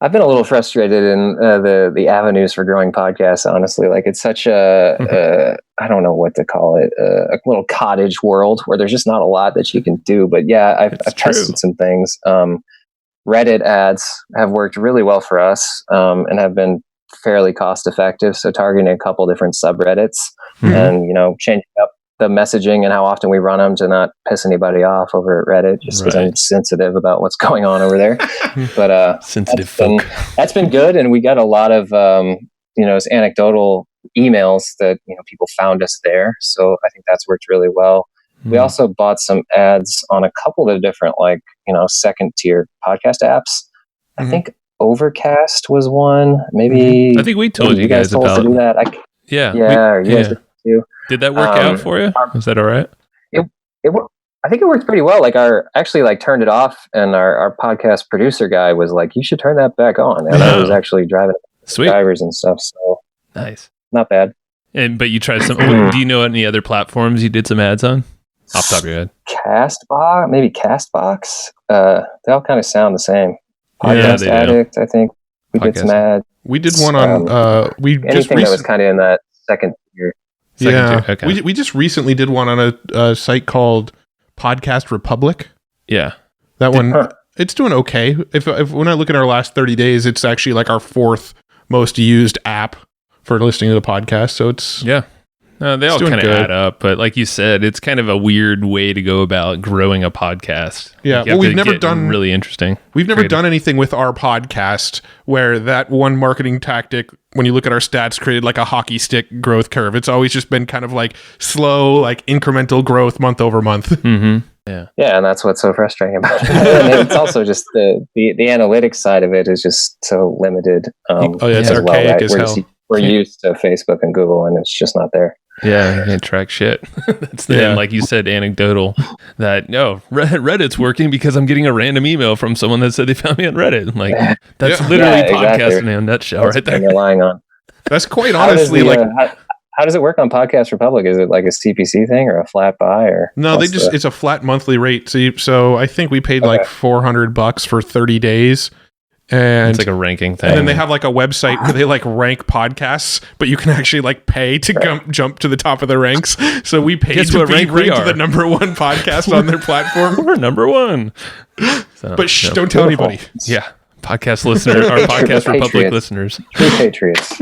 I've been a little frustrated in the avenues for growing podcasts, honestly. Like it's such I don't know what to call it, a little cottage world where there's just not a lot that you can do. But yeah, I've tested some things. Reddit ads have worked really well for us and have been fairly cost effective. So targeting a couple different subreddits and, changing up the messaging and how often we run them to not piss anybody off over at Reddit, just because I'm sensitive about what's going on over there. But sensitive folk. That's been good. And we got a lot of, anecdotal emails that, people found us there. So I think that's worked really well. We also bought some ads on a couple of different, second tier podcast apps. I think Overcast was one. Maybe I think we told you guys about to do that. You guys did too. Did that work out for you? Was that all right? I think it worked pretty well. Turned it off, and our podcast producer guy was like, "You should turn that back on." And I was actually driving drivers and stuff. So nice, not bad. But you tried some. Do you know any other platforms you did some ads on? Off the top of your head, Castbox. They all kind of sound the same. Podcast Addict, I think we did some ads. We did one on anything that was kind of in that second tier. Okay. We just recently did one on a site called Podcast Republic. Yeah, that one it's doing okay. If when I look at our last 30 days, it's actually like our fourth most used app for listening to the podcast. So it's they all kind of add up, but like you said, it's kind of a weird way to go about growing a podcast. Yeah, we've never done really interesting. We've never done anything with our podcast where that one marketing tactic, when you look at our stats, created like a hockey stick growth curve. It's always just been kind of like slow, like incremental growth month over month. Mm-hmm. Yeah, and that's what's so frustrating about it. And it's also just the analytics side of it is just so limited. It's archaic as hell. We're used to Facebook and Google, and it's just not there. Yeah, you can't track shit. That's like you said, anecdotal. That Reddit's working because I'm getting a random email from someone that said they found me on Reddit. I'm like, that's literally podcasting in a nutshell, right there. You're relying on. That's quite honestly how does it work on Podcast Republic? Is it like a CPC thing or a flat buy or? No, it's a flat monthly rate. So I think we paid like $400 for 30 days. And it's like a ranking thing. And then they have like a website where they like rank podcasts, but you can actually like pay to jump to the top of the ranks. So we paid to be ranked the number one podcast on their platform. We're number one. So, but don't tell anybody. Yeah. Podcast listener, our Podcast Republic listeners. True patriots.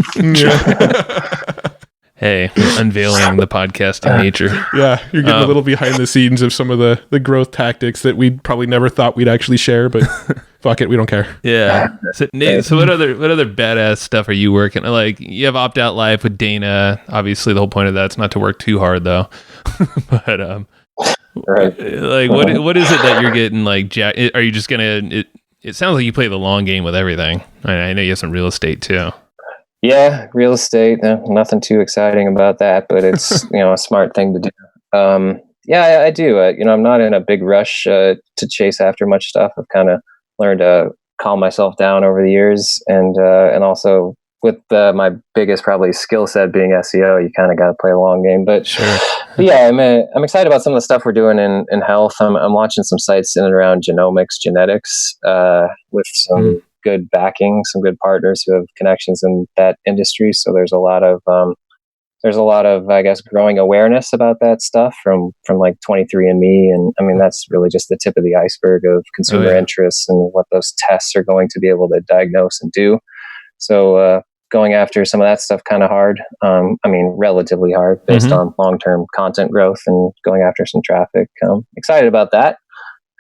Hey, unveiling the podcasting nature. Yeah, you're getting a little behind the scenes of some of the growth tactics that we probably never thought we'd actually share, but fuck it, we don't care. Yeah. So, Nate, what other badass stuff are you working? Like, you have Opt Out Live with Dana. Obviously, the whole point of that's not to work too hard, though. But right. Like, what is it that you're getting? Like, are you just gonna? It sounds like you play the long game with everything. I know you have some real estate too. Yeah, real estate. Nothing too exciting about that, but it's a smart thing to do. I do. I'm not in a big rush to chase after much stuff. I've kind of learned to calm myself down over the years, and also with my biggest probably skill set being SEO, you kind of got to play a long game. But sure. But yeah, I'm excited about some of the stuff we're doing in health. I'm launching some sites in and around genomics, genetics, with some good backing, some good partners who have connections in that industry. So there's a lot of I guess growing awareness about that stuff from like 23andMe, and I mean that's really just the tip of the iceberg of consumer interests and what those tests are going to be able to diagnose and do. So going after some of that stuff kind of hard. Relatively hard based on long-term content growth and going after some traffic. Excited about that,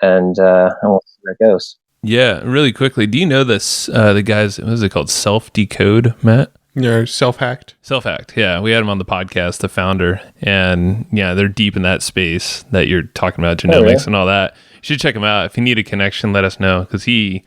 and we'll see where it goes. Yeah, really quickly, do you know this? The guys, what is it called? Self-Decode, Matt? Yeah, Self-Hacked. Self-Hacked, yeah. We had him on the podcast, the founder, and yeah, they're deep in that space that you're talking about, genomics and all that. You should check him out. If you need a connection, let us know, because he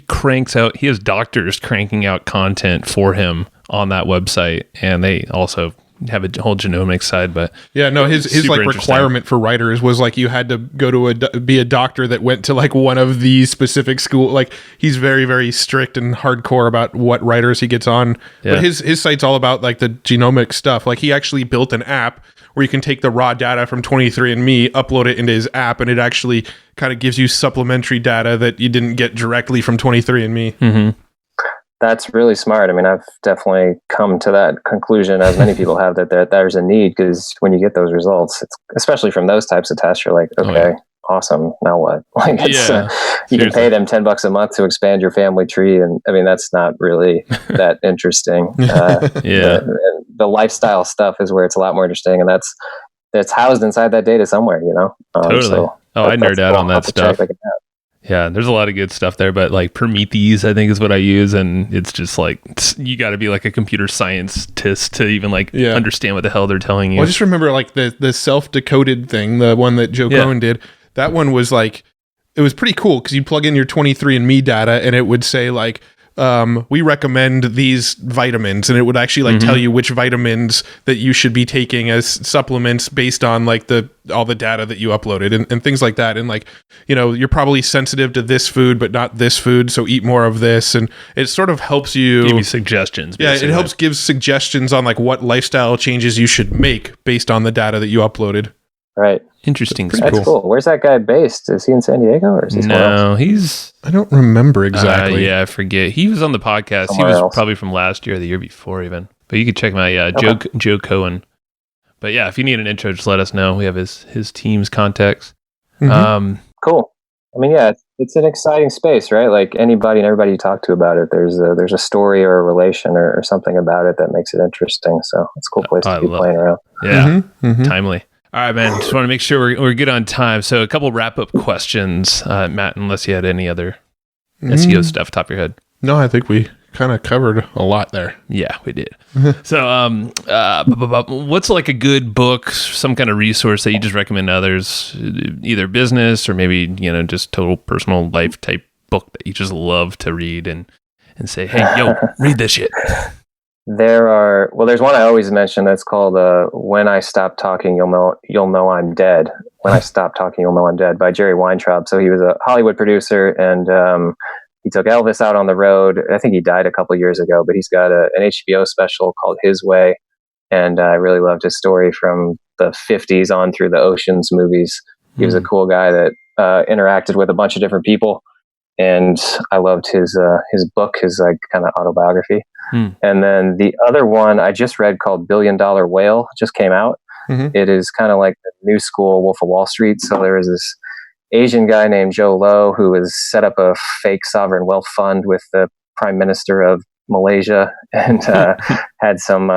cranks out, he has doctors cranking out content for him on that website, and they also have a whole genomics side, but yeah, no, his like requirement for writers was like you had to go to be a doctor that went to like one of these specific school. Like he's very, very strict and hardcore about what writers he gets on. Yeah. But his site's all about like the genomic stuff. Like he actually built an app where you can take the raw data from 23andMe, upload it into his app, and it actually kind of gives you supplementary data that you didn't get directly from 23andMe. Mm-hmm. That's really smart. I mean, I've definitely come to that conclusion, as many people have, that there's a need, because when you get those results, it's, especially from those types of tests, you're like, okay, awesome. Now what? Like, you can pay them $10 a month to expand your family tree, and I mean, that's not really that interesting. The lifestyle stuff is where it's a lot more interesting, and that's housed inside that data somewhere, you know. Totally. So I nerd out on that stuff. Yeah, there's a lot of good stuff there, but like Prometheus, I think, is what I use, and it's just like you got to be like a computer scientist to even like understand what the hell they're telling you. Well, just remember like the self-decoded thing, the one that Joe Cohen did. That one was like, it was pretty cool because you plug in your 23andMe data, and it would say like, we recommend these vitamins, and it would actually like tell you which vitamins that you should be taking as supplements based on like all the data that you uploaded and things like that. And like, you know, you're probably sensitive to this food, but not this food, so eat more of this. And it sort of helps you give you suggestions. Basically. Yeah, it helps give suggestions on like what lifestyle changes you should make based on the data that you uploaded. Right. Interesting. That's cool. Where's that guy based? Is he in San Diego, or is he No, he's... I don't remember exactly. I forget. He was on the podcast. Somewhere he was else. Probably from last year or the year before even. But you could check him out. Yeah, Joe Cohen. But yeah, if you need an intro, just let us know. We have his team's contacts. Cool. I mean, yeah, it's an exciting space, right? Like anybody and everybody you talk to about it, there's a story or a relation or something about it that makes it interesting. So it's a cool place to be playing around. Yeah, timely. All right, man. Just want to make sure we're good on time. So a couple wrap-up questions, Matt, unless you had any other SEO stuff top of your head. No, I think we kind of covered a lot there. Yeah, we did. So what's like a good book, some kind of resource that you just recommend to others, either business or maybe, you know, just total personal life type book that you just love to read and say, hey, yo, read this shit? There's one I always mention that's called When I Stop Talking, You'll Know I'm Dead. When I Stop Talking, You'll Know I'm Dead, by Jerry Weintraub. So he was a Hollywood producer, and he took Elvis out on the road. I think he died a couple years ago, but he's got an HBO special called His Way, and I really loved his story from the 50s on through the Ocean's movies. He was a cool guy that interacted with a bunch of different people, and I loved his book, his like kind of autobiography. And then the other one I just read called $1 Billion Whale just came out. It is kind of like the new school Wolf of Wall Street. So there is this Asian guy named Joe Low who has set up a fake sovereign wealth fund with the Prime Minister of Malaysia, and had some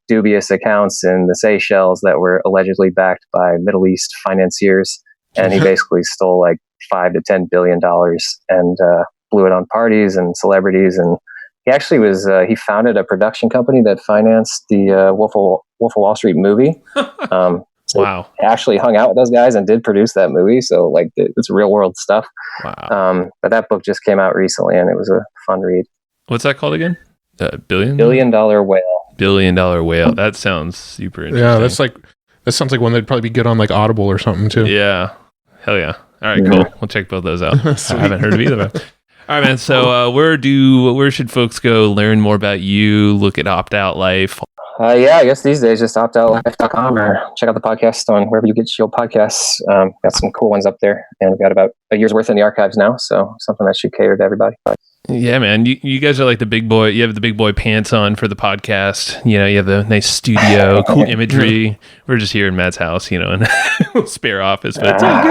dubious accounts in the Seychelles that were allegedly backed by Middle East financiers, and he basically stole like $5 to $10 billion and blew it on parties and celebrities. And he actually he founded a production company that financed the Wolf of Wall Street movie. Wow. He actually hung out with those guys and did produce that movie. So like it's real world stuff. Wow. But that book just came out recently, and it was a fun read. What's that called again? $1 Billion Whale. $1 Billion Whale. That sounds super interesting. Yeah, that sounds like one that'd probably be good on like Audible or something too. Yeah. Hell yeah. All right, cool. We'll check both those out. I haven't heard of either of them. All right, man. So where should folks go learn more about you, look at Opt Out Life? I guess these days just optoutlife.com, or check out the podcast on wherever you get your podcasts. Got some cool ones up there, and we've got about a year's worth in the archives now, so something that should cater to everybody. Yeah, man. You guys are like the big boy. You have the big boy pants on for the podcast. You know, you have the nice studio, cool imagery. We're just here in Matt's house, you know, in a spare office, but it's all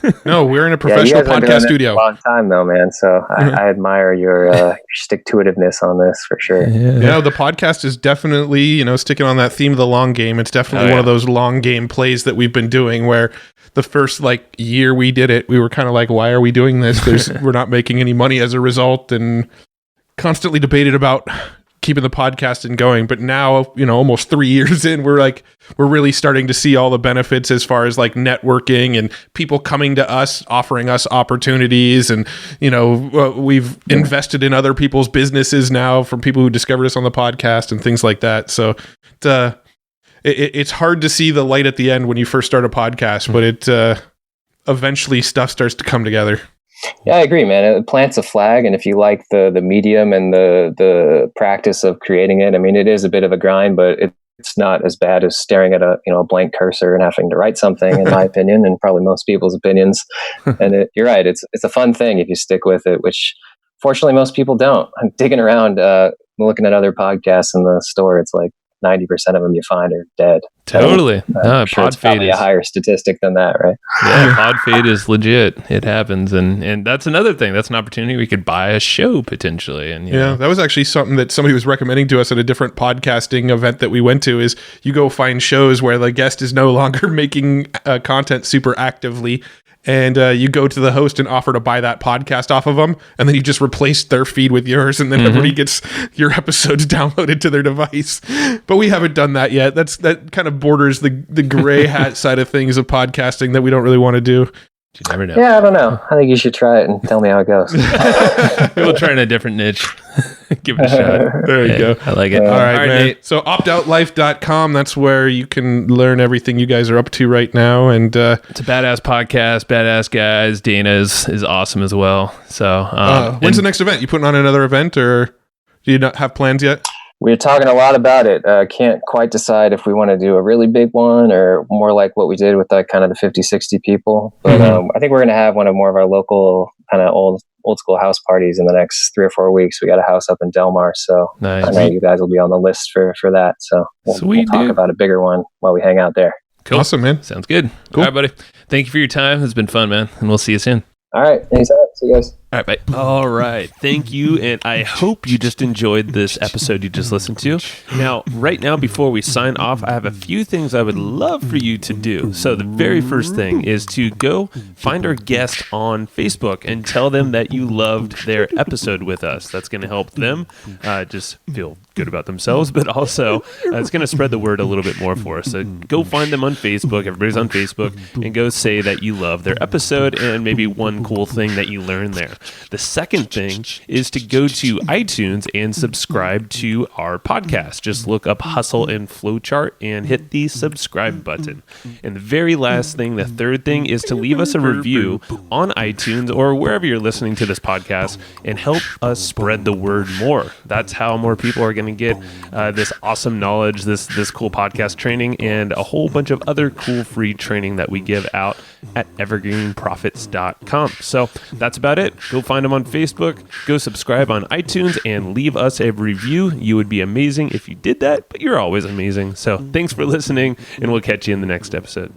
good. No, we're in a professional podcast studio. A long time though, man. So I admire your stick-to-itiveness on this for sure. Yeah, the podcast is definitely, you know, sticking on that theme of the long game. It's definitely one of those long game plays that we've been doing where the first like year we did it, we were kind of like, why are we doing this? We're not making any money as a result, and constantly debated about, keeping the podcasting going. But now, almost 3 years in, we're really starting to see all the benefits as far as like networking and people coming to us, offering us opportunities. And, we've invested in other people's businesses now from people who discovered us on the podcast and things like that. So it's hard to see the light at the end when you first start a podcast, but it eventually stuff starts to come together. Yeah, I agree, man. It plants a flag, and if you like the medium and the practice of creating it, I mean, it is a bit of a grind, but it's not as bad as staring at a blank cursor and having to write something, in my opinion, and probably most people's opinions. And you're right, it's a fun thing if you stick with it, which fortunately most people don't. I'm digging around, looking at other podcasts in the store. It's like 90% of them you find are dead. Totally. I'm sure it's probably a higher statistic than that, right? Yeah, pod fade is legit. It happens, and that's another thing. That's an opportunity. We could buy a show potentially, and that was actually something that somebody was recommending to us at a different podcasting event that we went to. Is you go find shows where the guest is no longer making content super actively. And you go to the host and offer to buy that podcast off of them, and then you just replace their feed with yours, and then everybody gets your episodes downloaded to their device. But we haven't done that yet. That kind of borders the gray hat side of things of podcasting that we don't really want to do. You never know. Yeah, I don't know. I think you should try it and tell me how it goes. We'll try in a different niche. Give it a shot. There you go. I like it. All right, man. Nate. So optoutlife.com, that's where you can learn everything you guys are up to right now. And it's a badass podcast, badass guys. Dana is awesome as well. So when's the next event? You putting on another event, or do you not have plans yet? We're talking a lot about it. Can't quite decide if we want to do a really big one or more like what we did with kind of the 50, 60 people. But I think we're going to have one of more of our local kind of old school house parties in the next 3 or 4 weeks. We got a house up in Delmar, so nice. I know you guys will be on the list for that. So we'll talk about a bigger one while we hang out there. Cool. Awesome, man. Sounds good. Cool. All right, buddy. Thank you for your time. It's been fun, man. And we'll see you soon. All right. Anytime. See you guys. All right, bye. All right. Thank you. And I hope you just enjoyed this episode you just listened to. Now, right now, before we sign off, I have a few things I would love for you to do. So the very first thing is to go find our guest on Facebook and tell them that you loved their episode with us. That's going to help them just feel good about themselves, but also it's going to spread the word a little bit more for us. So go find them on Facebook. Everybody's on Facebook, and go say that you love their episode and maybe one cool thing that you learned there. The second thing is to go to iTunes and subscribe to our podcast. Just look up Hustle and Flowchart and hit the subscribe button. And the very last thing, the third thing, is to leave us a review on iTunes or wherever you're listening to this podcast and help us spread the word more. That's how more people are going to get this awesome knowledge, this cool podcast training, and a whole bunch of other cool free training that we give out at evergreenprofits.com. So that's about it. Go find them on Facebook, go subscribe on iTunes, and leave us a review. You would be amazing if you did that, but you're always amazing. So thanks for listening, and we'll catch you in the next episode.